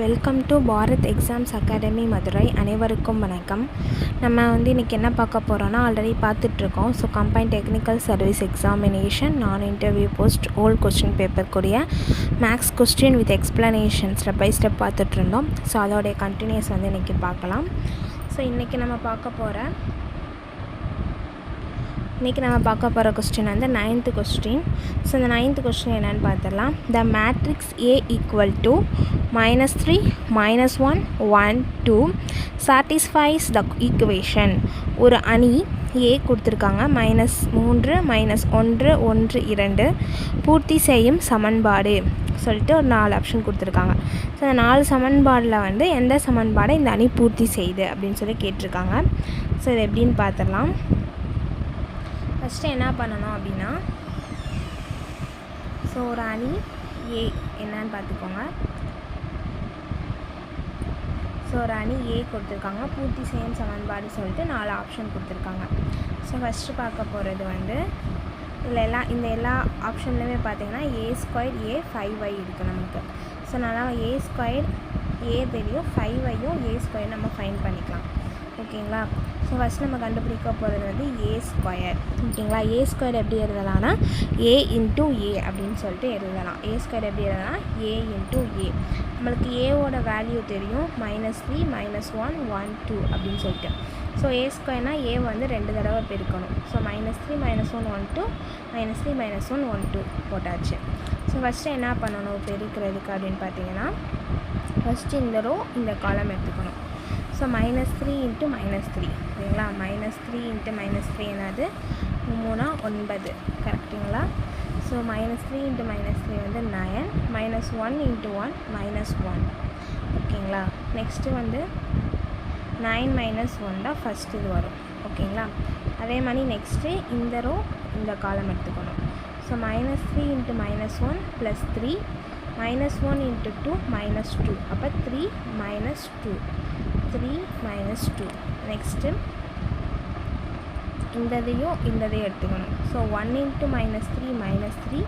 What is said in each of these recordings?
Welcome to Bharat exams academy Madurai. அனைவருக்கும் வணக்கம். நம்ம இன்றைக்கி என்ன பார்க்க போகிறோன்னா, ஆல்ரெடி பார்த்துட்ருக்கோம். So combined technical service examination non interview post old question paper கூடிய maths question with explanation step by step பார்த்துட்ருந்தோம். ஸோ அதோடைய கண்டினியூஸ் இன்றைக்கி பார்க்கலாம். ஸோ இன்றைக்கி நம்ம பார்க்க போகிற கொஸ்டின் 9th கொஸ்டின். ஸோ இந்த 9th கொஸ்டின் என்னென்னு பார்த்துடலாம். த matrix A equal to -3 -1 1 2 satisfies the equation. ஒரு அணி A கொடுத்துருக்காங்க, -3 -1 1 2 பூர்த்தி செய்யும் சமன்பாடு சொல்லிட்டு ஒரு 4 ஆப்ஷன் கொடுத்துருக்காங்க. ஸோ அந்த 4 சமன்பாடில் எந்த சமன்பாடை இந்த அணி பூர்த்தி செய்யுது அப்படின்னு சொல்லி கேட்டிருக்காங்க. ஸோ இது எப்படின்னு பார்த்துடலாம். ஃபஸ்ட்டு என்ன பண்ணணும் அப்படின்னா, ஸோ ஒரு அணி ஏ என்னன்னு பார்த்துக்கோங்க. ஸோ ஒரு அணி ஏ கொடுத்துருக்காங்க, பூர்த்தி செய்யும் சமன்பாடு சொல்லிட்டு 4 ஆப்ஷன் கொடுத்துருக்காங்க. ஸோ ஃபஸ்ட்டு பார்க்க போகிறது இந்த எல்லா ஆப்ஷன்லையுமே பார்த்தீங்கன்னா A² A 5y இருக்குது நமக்கு. ஸோ அதனால் A² A தெரியும், 5yயும் A² நம்ம ஃபைண்ட் பண்ணிக்கலாம். ஓகேங்களா. ஸோ ஃபஸ்ட் நம்ம கண்டுபிடிக்க போகிறது A². ஓகேங்களா. A² எப்படி எழுதலாம்னா A × A அப்படின்னு சொல்லிட்டு எழுதலாம். A² எப்படி எழுதலாம், A × A. நம்மளுக்கு ஏவோட வேல்யூ தெரியும், -3 -1 1 2 அப்படின்னு சொல்லிட்டு. ஸோ A²னா A 2 தடவை பெருக்கணும். ஸோ -3 -1 1 2 -3 -1 1 2 போட்டாச்சு. ஸோ ஃபஸ்ட்டு என்ன பண்ணணும் பெருக்கிறதுக்கு அப்படின்னு பார்த்தீங்கன்னா, ஃபஸ்ட்டு இந்த ரோ இந்த காலம் எடுத்துக்கணும். ஸோ -3 × -3 சரிங்களா. -3 × -3 என்னது 3 9 கரெக்டுங்களா. ஸோ -3 × -3 9 -1 × 1 -1 ஓகேங்களா. நெக்ஸ்ட்டு 9 - 1 தான் ஃபஸ்ட் இது வரும். ஓகேங்களா. அதே மாதிரி நெக்ஸ்ட்டு இந்த ரோ இந்த காலம் எடுத்துக்கணும். ஸோ -3 × -1 + 3 -1 × 2 -2 அப்போ 3 -2 3 -2. நெக்ஸ்ட்டு இந்ததையும் எடுத்துக்கணும். ஸோ 1 × -3 -3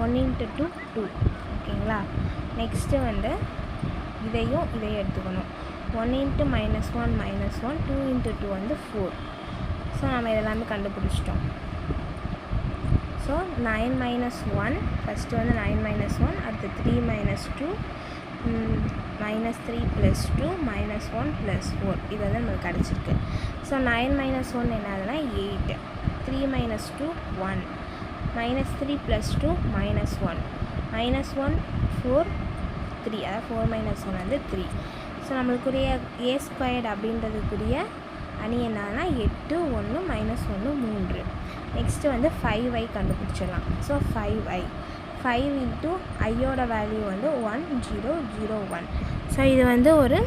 1 × 2 2 ஓகேங்களா. நெக்ஸ்ட்டு இதையும் எடுத்துக்கணும். 1 × -1 -1 2 × 2 4. ஸோ நம்ம இதெல்லாமே கண்டுபிடிச்சிட்டோம். ஸோ 9 - 1 ஃபஸ்ட்டு 9 - 1 அடுத்து 3 - 2 -3 + 2 -1 + 4 இது நம்மளுக்கு கிடச்சிருக்கு. ஸோ 9 - 1 என்னதுன்னா 8 3 - 2 1 -3 + 2 -1 -1 4 3 அதாவது 4 - 1 3. ஸோ நம்மளுக்குரிய A² அப்படின்றதுக்குரிய அணி என்னன்னா 8 1 -1 3. நெக்ஸ்ட்டு 5y கண்டுபிடிச்சிடலாம். ஸோ 5y 5 × ஐயோட வேல்யூ 1 0 0 1. ஸோ இது ஒரு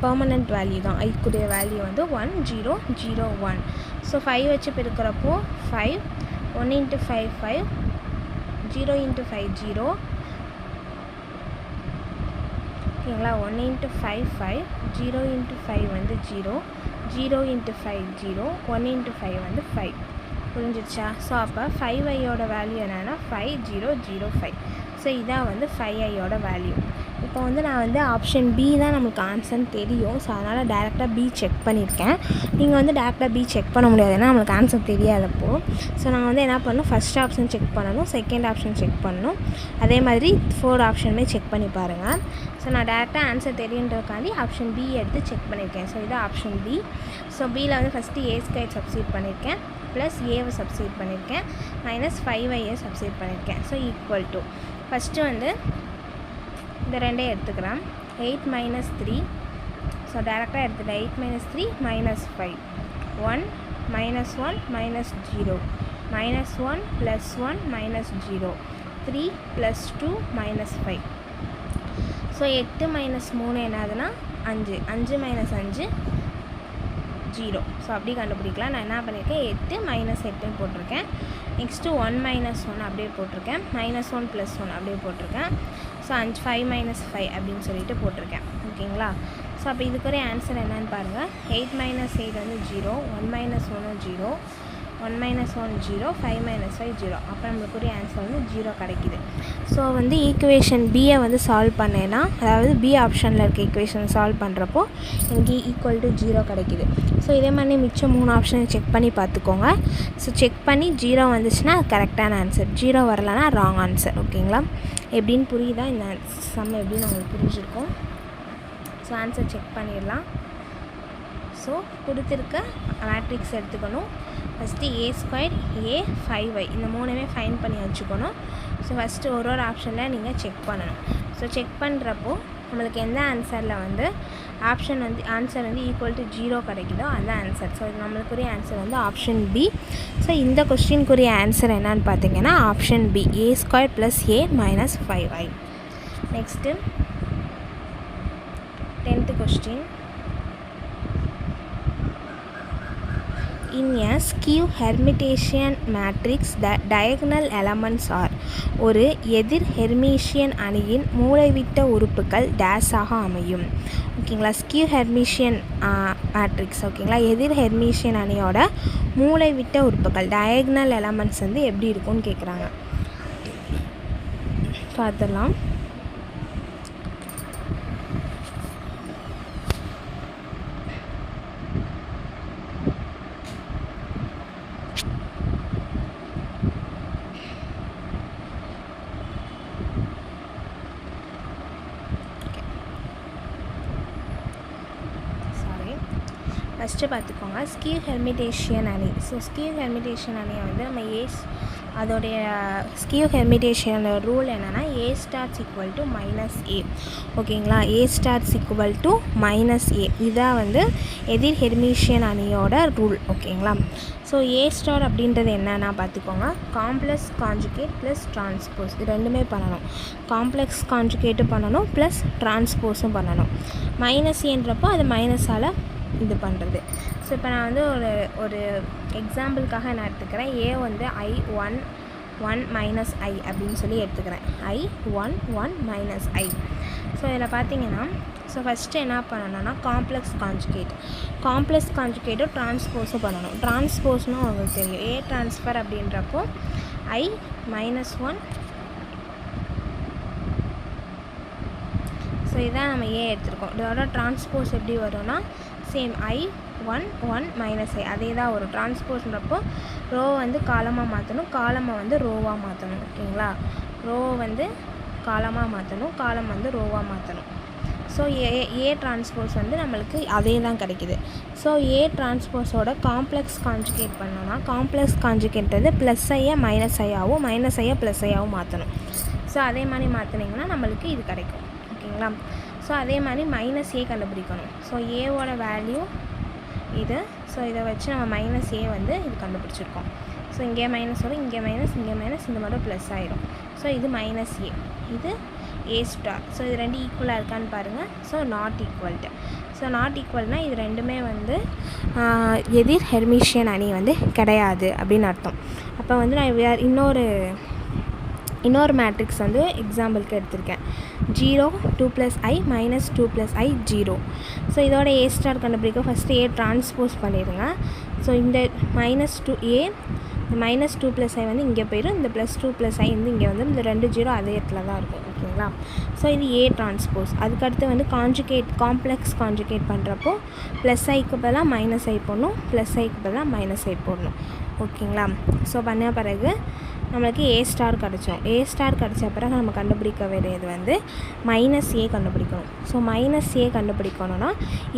பர்மனெண்ட் வேல்யூ தான். ஐக்குரிய வேல்யூ 1 0 0 1. ஸோ 5 வச்சு பெருக்கிறப்போ 5 1 × 5 5 0 × 5 0 ஓகேங்களா. 1 × 5 5 0 × 5 0 0 × 5 0 1 × 5 5 புரிஞ்சிடுச்சா. ஸோ அப்போ 5yயோட வேல்யூ என்னென்னா 5 0 0 5. ஸோ இதான் 5yயோட வேல்யூ. இப்போ நான் ஆப்ஷன் பி தான் நமக்கு ஆன்சர்னு தெரியும். ஸோ அதனால் டேரெக்டாக பி செக் பண்ணியிருக்கேன். நீங்கள் டேரெக்டாக பி செக் பண்ண முடியாது, ஏன்னா நம்மளுக்கு ஆன்சர் தெரியாதப்போ. ஸோ நான் என்ன பண்ணணும், ஃபஸ்ட் ஆப்ஷன் செக் பண்ணணும், செகண்ட் ஆப்ஷன் செக் பண்ணணும், அதே மாதிரி 4 ஆப்ஷனுமே செக் பண்ணி பாருங்கள். ஸோ நான் டேரெக்டாக ஆன்சர் தெரியுன்றதுக்காண்டி ஆப்ஷன் பி எடுத்து செக் பண்ணியிருக்கேன். ஸோ இது ஆப்ஷன் பி. ஸோ பியில் ஃபஸ்ட்டு A² சப்ஸ்டியூட் பண்ணியிருக்கேன், ப்ளஸ் ஏவை சப்ஸ்டியூட் பண்ணியிருக்கேன், -5y சப்ஸ்டியூட் பண்ணியிருக்கேன். ஸோ ஈக்குவல் டு ஃபஸ்ட்டு இந்த ரெண்டே எடுத்துக்கிறேன். 8 - 3 ஸோ டேரெக்டாக எடுத்துட்டேன். 8 - 3 -5 1 -1 -0 -1 + 1 -0 3 + 2 -5. ஸோ 8 - 3 என்னதுன்னா 5 5 - 5 0. ஸோ அப்படி கண்டுபிடிக்கலாம். நான் என்ன பண்ணியிருக்கேன், 8 - 8 போட்டிருக்கேன். நெக்ஸ்ட்டு 1 - 1 அப்படியே போட்டிருக்கேன், -1 + 1 அப்படியே போட்டிருக்கேன். ஸோ 5 5 அப்படின்னு சொல்லிட்டு போட்டிருக்கேன். ஓகேங்களா. ஸோ அப்போ இதுக்குரிய ஆன்சர் என்னன்னு பாருங்கள். 8 - 8 0 1 - 1 0 1 minus 1 0, 5 minus 5 0. அப்போ நம்மளுக்குரிய ஆன்சர் வந்து 0 கிடைக்குது. ஸோ வந்து ஈக்குவேஷன் பியை வந்து சால்வ் பண்ணேன்னா, அதாவது பி ஆப்ஷனில் இருக்க ஈக்குவேஷன் சால்வ் பண்ணுறப்போ இங்கே ஈக்குவல் டு 0 கிடைக்குது. ஸோ இதே மாதிரி மிச்சம் 3 ஆப்ஷனை செக் பண்ணி பார்த்துக்கோங்க. ஸோ செக் பண்ணி 0 வந்துச்சுன்னா கரெக்டான ஆன்சர், 0 வரலன்னா ராங் ஆன்சர். ஓகேங்களா? எப்படின்னு புரியுதா? இந்த சம் எப்படின்னு உங்களுக்கு புரிஞ்சிருக்கும். ஸோ ஆன்சர் செக் பண்ணிடலாம். ஸோ கொடுத்துருக்க மேட்ரிக்ஸ் எடுத்துக்கணும். ஃபஸ்ட்டு a² a 5y இந்த மூணுமே ஃபைண்ட் பண்ணி வச்சுக்கணும். ஸோ ஃபஸ்ட்டு ஒரு ஆப்ஷனில் நீங்கள் செக் பண்ணணும். ஸோ செக் பண்ணுறப்போ நம்மளுக்கு எந்த ஆன்சரில் வந்து ஆன்சர் வந்து ஈக்குவல் டு 0 கிடைக்குதோ அந்த ஆன்சர். ஸோ இது நம்மளுக்குரிய ஆன்சர் வந்து ஆப்ஷன் பி. ஸோ இந்த கொஸ்டினுக்குரிய ஆன்சர் என்னன்னு பார்த்தீங்கன்னா option B, a² + a - 5y. Next 10th question. In a skew Hermitian matrix, the diagonal elements are ஒரு எதிர் ஹெர்மிஷியன் அணியின் மூலைவிட்ட உறுப்புகள் டேஸாக அமையும். ஓகேங்களா? Skew Hermitian matrix. ஓகேங்களா? எதிர் ஹெர்மிஷியன் அணியோட மூலைவிட்ட உறுப்புகள் டயகனல் எலமெண்ட்ஸ் வந்து எப்படி இருக்கும்னு கேட்குறாங்க. பார்த்துடலாம். ஃபஸ்ட்டு பார்த்துக்கோங்க ஸ்கியூ ஹெர்மிட்டேஷியன் அணி. ஸோ ஸ்கியூ ஹெர்மிட்டேஷியன் அணியை வந்து நம்ம அதோடைய ஸ்கியூ ஹெர்மிட்டேஷியனோட ரூல் என்னென்னா a = -a. ஓகேங்களா? a = -a இதான் வந்து எதிர் ஹெர்மிஷியன் அணியோட ரூல். ஓகேங்களா? ஸோ a* அப்படின்றது என்னென்னா பார்த்துக்கோங்க, காம்ப்ளெக்ஸ் கான்ஜுகேட் ப்ளஸ் டிரான்ஸ்போஸ் இது ரெண்டுமே பண்ணணும். காம்ப்ளெக்ஸ் கான்ஜுகேட்டும் பண்ணணும் ப்ளஸ் டிரான்ஸ்போஸும் பண்ணணும். -aன்றப்போ அது மைனஸால் இது பண்ணுறது. ஸோ இப்போ நான் வந்து ஒரு எக்ஸாம்பிளுக்காக நான் எடுத்துக்கிறேன். a வந்து I1 1 - I அப்படின்னு சொல்லி எடுத்துக்கிறேன். I1 1 - I. ஸோ இதில் பார்த்தீங்கன்னா ஸோ ஃபஸ்ட்டு என்ன பண்ணணும்னா காம்ப்ளெக்ஸ் கான்ஜுகேட்டும் டிரான்ஸ்போஸும் பண்ணணும். டிரான்ஸ்போஸ்னால் உங்களுக்கு தெரியும், a ட்ரான்ஸ்ஃபர் அப்படின்றப்போ I -1. ஸோ இதான் நம்ம a எடுத்துருக்கோம். இதோட டிரான்ஸ்போஸ் எப்படி வரும்னா சேம் I1 1 - I அதே தான் ஒரு டிரான்ஸ்போஸ்ன்றப்போ ரோ வந்து காலமாக மாற்றணும், காலமை வந்து ரோவாக மாற்றணும். ஓகேங்களா? ரோ வந்து காலமாக மாற்றணும், காலம் வந்து ரோவாக மாற்றணும். ஸோ ஏ டிரான்ஸ்போஸ் வந்து நம்மளுக்கு அதே தான் கிடைக்கிது. ஸோ ஏ டிரான்ஸ்போஸோட காம்ப்ளெக்ஸ் கான்ஜுகேட் பண்ணோன்னா காம்ப்ளெக்ஸ் கான்ஜுகேட் வந்து +i -i-ஆகவும் -i+i-ஆகவும் மாற்றணும். ஸோ அதே மாதிரி மாற்றினீங்கன்னா நம்மளுக்கு இது கிடைக்கும். ஓகேங்களா? ஸோ அதே மாதிரி -a கண்டுபிடிக்கணும். ஸோ ஏவோட வேல்யூ இது. ஸோ இதை வச்சு நம்ம -a வந்து இது கண்டுபிடிச்சிருக்கோம். ஸோ இங்கே மைனஸ் வரும், இங்கே மைனஸ், இங்கே மைனஸ், இந்த மட்டும் ப்ளஸ் ஆகிடும். ஸோ இது -a, இது a*. ஸோ இது ரெண்டு ஈக்குவலாக இருக்கான்னு பாருங்கள். So not equal to. So not ஈக்குவல்னால் இது ரெண்டுமே வந்து எதிர் ஹெர்மிஷியன் அணி வந்து கிடையாது அப்படின்னு அர்த்தம். அப்போ வந்து நான் இன்னொரு மேட்ரிக்ஸ் வந்து எக்ஸாம்பிளுக்கு எடுத்திருக்கேன். 0 2 + i - 2 + i 0. ஸோ இதோட a* கண்டுபிடிக்க ஃபஸ்ட்டு a டிரான்ஸ்போஸ் பண்ணிடுங்க. ஸோ இந்த -2a இந்த -2 + i வந்து இங்கே போயிடும், இந்த +2 + i வந்து இங்கே வந்து இந்த 2 0 அதே இடத்துல தான் இருக்கும். ஓகேங்களா? ஸோ இது a டிரான்ஸ்போஸ். அதுக்கடுத்து வந்து காம்ப்ளெக்ஸ் கான்ஜுகேட் பண்ணுறப்போ +iக்கு பதிலாக -i போடணும், +iக்கு பதிலாக -i போடணும். ஓகேங்களா? ஸோ பண்ண பிறகு நம்மளுக்கு a* கிடச்சோம். a* கிடச்ச பிறகு நம்ம கண்டுபிடிக்க வேண்டியது வந்து -a கண்டுபிடிக்கணும். ஸோ -a கண்டுபிடிக்கணும்னா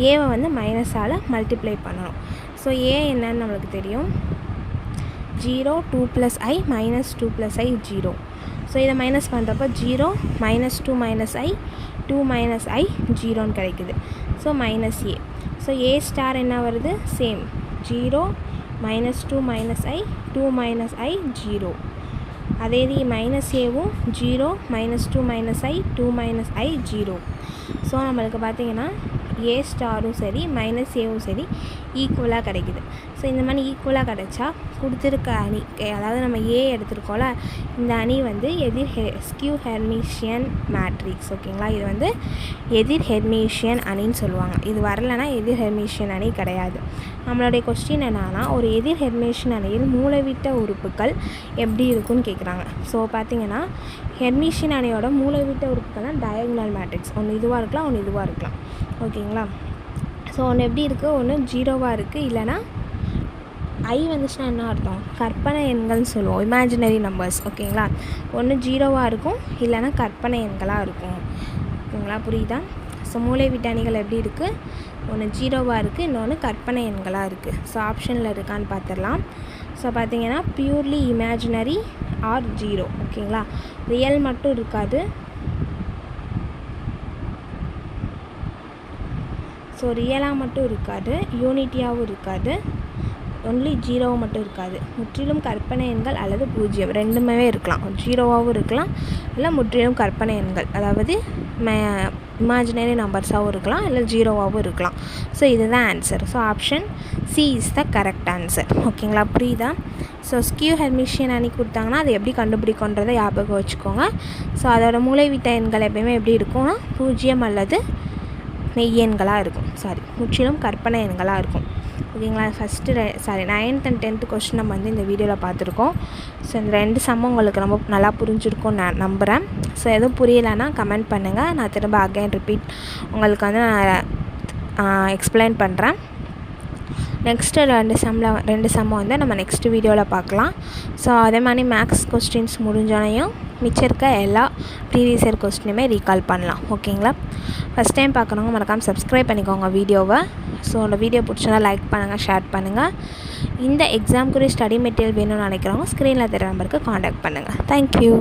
ஏவை வந்து மைனஸால் மல்டிப்ளை பண்ணணும். ஸோ a என்னன்னு நம்மளுக்கு தெரியும், 0 2 + i - 2 + i 0. ஸோ இதை மைனஸ் பண்ணுறப்போ 0 -2 - i 2 - i 0ன்னு கிடைக்குது. So -a. ஸோ a* என்ன வருது, சேம் 0 -2 - i 2 - i 0. அதே இது -aவும் 0 -2 - i 2 - i 0. ஸோ நம்மளுக்கு பார்த்திங்கன்னா a*ம் சரி -aவும் சரி ஈக்குவலாக கிடைக்குது. ஸோ இந்த மாதிரி ஈக்குவலாக கிடச்சா கொடுத்துருக்க அணி, அதாவது நம்ம ஏ எடுத்துருக்கோம்ல, இந்த அணி வந்து ஸ்கியூ ஹெர்மிஷியன் மேட்ரிக்ஸ். ஓகேங்களா, இது வந்து எதிர் ஹெர்மிஷியன் அணின்னு சொல்லுவாங்க. இது வரலைன்னா எதிர் ஹெர்மிஷியன் அணி கிடையாது. நம்மளுடைய கொஸ்டின் என்னன்னா, ஒரு எதிர் ஹெர்மிஷியன் அணியில் மூலைவிட்ட உறுப்புகள் எப்படி இருக்குன்னு கேட்குறாங்க. ஸோ பார்த்தீங்கன்னா ஹெர்மிஷியன் அணியோட மூலைவிட்ட உறுப்புகள் தான் டயகனல் மேட்ரிக்ஸ். ஒன்று இதுவாக இருக்கலாம், ஒன்று இதுவாக இருக்கலாம். ஓகேங்களா, ஸோ ஒன்று எப்படி இருக்குது, ஒன்று 0வாக இருக்குது, இல்லைனா ஐ வந்துச்சுன்னா என்ன அர்த்தம், கற்பனை எண்கள்னு சொல்லுவோம், இமேஜினரி நம்பர்ஸ். ஓகேங்களா, ஒன்று 0வாக இருக்கும், இல்லைனா கற்பனை எண்களாக இருக்கும். ஓகேங்களா, புரியுதா? ஸோ மூலைவிட்ட அணிகள் எப்படி இருக்குது, ஒன்று 0வாக இருக்குது, இன்னொன்று கற்பனை எண்களாக இருக்குது. ஸோ ஆப்ஷனில் இருக்கான்னு பார்த்துடலாம். ஸோ பார்த்தீங்கன்னா பியூர்லி இமேஜினரி ஆர் 0. ஓகேங்களா, ரியல் மட்டும் இருக்காது. ஸோ ரியலாக மட்டும் இருக்காது, யூனிட்டியாகவும் இருக்காது, ஒன்லி 0 மட்டும் இருக்காது. முற்றிலும் கற்பனை எண்கள் அல்லது 0 ரெண்டுமே இருக்கலாம். 0வாகவும் இருக்கலாம், இல்லை முற்றிலும் கற்பனை எண்கள், அதாவது இமேஜினரி நம்பர்ஸாகவும் இருக்கலாம், இல்லை 0வாகவும் இருக்கலாம். ஸோ இதுதான் answer. So option C is the correct answer. ஓகேங்களா, புரியுதா? ஸோ ஸ்கியூ ஹெர்மிஷியன் அணி கொடுத்தாங்கன்னா அது எப்படி கண்டுபிடிக்கன்றதை ஞாபகம் வச்சுக்கோங்க. ஸோ அதோட மூலைவிட்ட எண்கள் எப்பயுமே எப்படி இருக்கும்னா 0 அல்லது மெய்யெண்களாக இருக்கும். முற்றிலும் கற்பனை எண்களாக இருக்கும். ஓகேங்களா, first 9th and 10th question நம்ம வந்து இந்த வீடியோவில் பார்த்துருக்கோம். ஸோ இந்த 2 சம்மும் உங்களுக்கு ரொம்ப நல்லா புரிஞ்சிருக்கும்னு நான் நம்புகிறேன். ஸோ எதுவும் புரியலைன்னா கமெண்ட் பண்ணுங்கள், நான் திரும்ப அகைன் ரிப்பீட் உங்களுக்கு வந்து நான் எக்ஸ்பிளைன் பண்ணுறேன். நெக்ஸ்ட்டு 2 சம்மை வந்து நம்ம நெக்ஸ்ட் வீடியோவில் பார்க்கலாம். ஸோ அதே மாதிரி மேக்ஸ் கொஸ்டின்ஸ் முடிஞ்சோனையும் மிச்சம் இருக்க எல்லா ப்ரீவியஸ் இயர் கொஸ்டினுமே ரீகால் பண்ணலாம். ஓகேங்களா, ஃபஸ்ட் டைம் பார்க்குறவங்க மறக்காமல் சப்ஸ்கிரைப் பண்ணிக்கோங்க வீடியோவை. ஸோ அந்த வீடியோ பிடிச்சதா லைக் பண்ணுங்கள், ஷேர் பண்ணுங்கள். இந்த எக்ஸாம்க்குரிய ஸ்டடி மெட்டீரியல் வேணும்னு நினைக்கிறவங்க ஸ்க்ரீனில் தெரிய நம்பருக்கு காண்டாக்ட் பண்ணுங்கள். தேங்க்யூ.